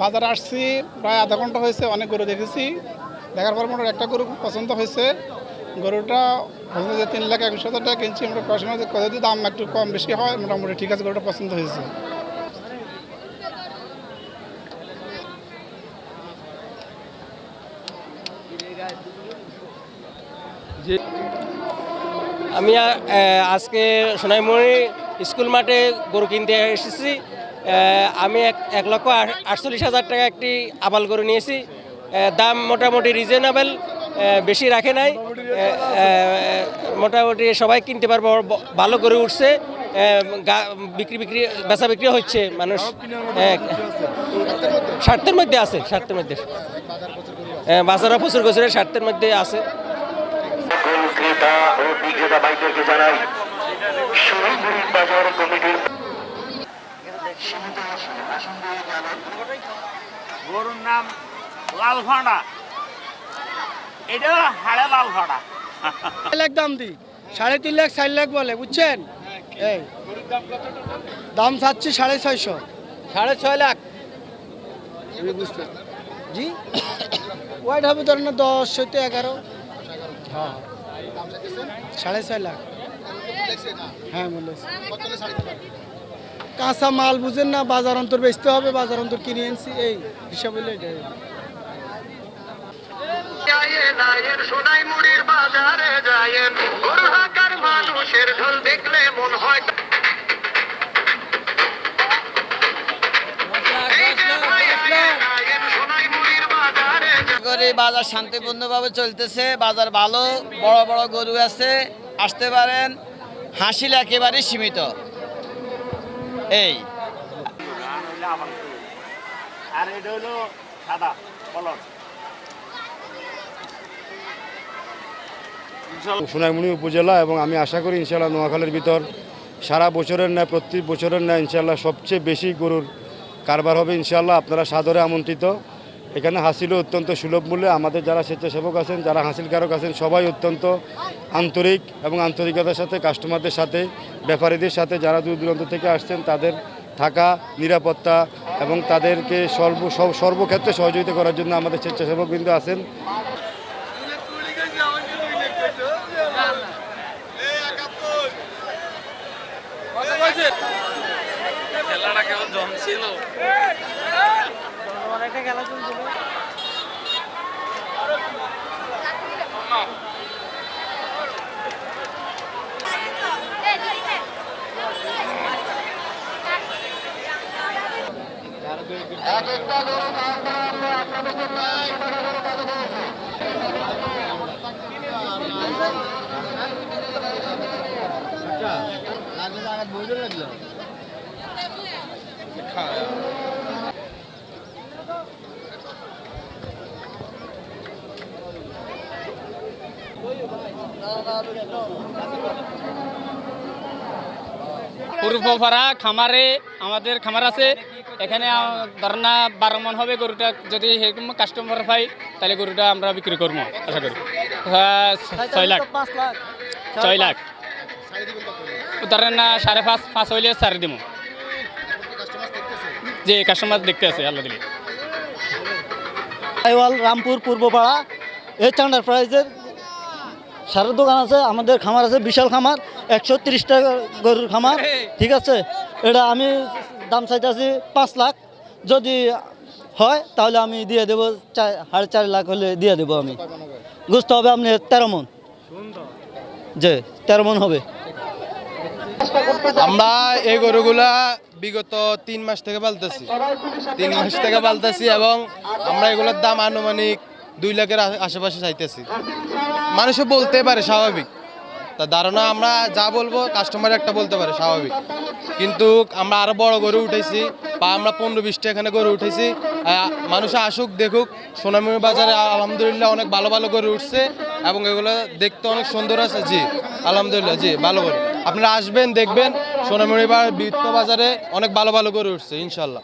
বাজারে আসছি প্রায় আধা ঘন্টা হয়েছে, অনেক গরু দেখেছি। দেখার পর মোটামুটি একটা গরু পছন্দ হয়েছে। গরুটা পছন্দ যে 3,61,000 টাকা কিনছি। আমরা কষমার কত যদি দাম একটু কম বেশি হয় মোটামুটি ঠিক আছে, গরুটা পছন্দ হয়েছে। আমি আজকে সোনাইমুড়ি স্কুল মাঠে গরু কিনতে এসেছি। আমি 1,48,000 টাকা একটি আবাল গরু নিয়েছি। দাম মোটামুটি রিজনেবল, বেশি রাখে নাই। মোটামুটি সবাই কিনতে পারবো, ভালো গরু উঠছে। বেচা বিক্রি হচ্ছে, মানুষ স্বার্থের মধ্যে আছে, স্বার্থের মধ্যে বাজারও প্রচুর গোছরের স্বার্থের মধ্যে আছে। ক্রেতা ও বিক্রেতা ভাইদেরকে জানাই সোনাইমুড়ি বাজার কমিটির গরুর নাম লাল ভাড়া, এটা হাড়ে লাল ভাড়া। লাখ দাম দিই, 3.5 লাখ 4 লাখ বলে, বুঝছেন? এই দাম চাচ্ছি 650, 6.5 লাখ। জি ওয়াইড হবে ধরেন না 10 হইতে 11। হ্যাঁ 6.5 লাখ। হ্যাঁ বলেছে কাঁচা মাল বুঝেন না, বাজার অন্তর বেচতে হবে, বাজার অন্তর কিনে আনছি, এই হিসাব হইলে এটাই। সোনাইমুড়ির বাজারে যায় গরু হাকার মানুষের ঢল দেখলে মন হয় বাজার শান্তিপূর্ণভাবে চলতেছে। বাজার ভালো, বড় বড় গরু আছে, আসতে পারেন। হাসিল একেবারে সীমিত। এই আর এটা হলো সাদা কলর। সোনাইমুড়ি উপজেলা এবং আমি আশা করি ইনশাআল্লাহ নোয়াখালীর ভিতর সারা বছরের ন্যায় প্রতি বছরের ন্যায় ইনশাআল্লাহ সবচেয়ে বেশি গরুর কারবার হবে ইনশাআল্লাহ। আপনারা সাদরে আমন্ত্রিত। এখানে হাসিলও অত্যন্ত সুলভ মূল্যে। আমাদের যারা স্বেচ্ছাসেবক আছেন, যারা হাসিলকারক আছেন, সবাই অত্যন্ত আন্তরিক এবং আন্তরিকতার সাথে কাস্টমারদের সাথে, ব্যাপারীদের সাথে, যারা দূর দূরান্ত থেকে আসছেন তাদের থাকা, নিরাপত্তা এবং তাদেরকে সর্বক্ষেত্রে সহযোগিতা করার জন্য আমাদের স্বেচ্ছাসেবকবৃন্দ আছেন। খেলাটা কেমন জমছিল। খেলা চলছিল। পূর্বপাড়া খামারে আমাদের খামার আছে। এখানে ধরেন না 12 মন হবে গরুটা। যদি সেরকম কাস্টমার পাই তাহলে গরুটা আমরা বিক্রি করবো আশা করি 6 লাখ 6 লাখ। ধরেন না 5.5 হইলে 4 দিব। যে কাস্টমার দেখতে আছে আল্লাহ দিলে। রামপুর পূর্বপাড়া এই চান্ডার প্রাইজের সারের দোকান আছে, আমাদের খামার আছে, বিশাল খামার, 130 টাকা গরুর খামার। ঠিক আছে, এটা আমি দাম চাইতেছি 5 লাখ। যদি হয় তাহলে আমি দিয়ে দেবো 4.5 লাখ হলে দিয়ে দেবো। আমি বুঝতে হবে আপনি 13 মন, যে 13 মন হবে। আমরা এই গরুগুলা বিগত 3 মাস থেকে পালতেছি এবং আমরা এগুলোর দাম আনুমানিক 2 লাখের আশেপাশে চাইতেছি। মানুষে বলতে পারে স্বাভাবিক, তা ধারণা আমরা যা বলবো কাস্টমার একটা বলতে পারে স্বাভাবিক, কিন্তু আমরা আরো বড় গরু উঠেছি বা আমরা 15-20টা এখানে গরু উঠেছি। মানুষ আসুক, দেখুক। সোনাইমুড়ি বাজারে আলহামদুলিল্লাহ অনেক ভালো ভালো গরু উঠছে এবং এগুলো দেখতে অনেক সুন্দর আছে। জি আলহামদুলিল্লাহ, জি ভালো গরু। আপনারা আসবেন, দেখবেন। সোনাইমুড়ি বৃত্ত বাজারে অনেক ভালো ভালো গরু উঠছে ইনশাল্লাহ।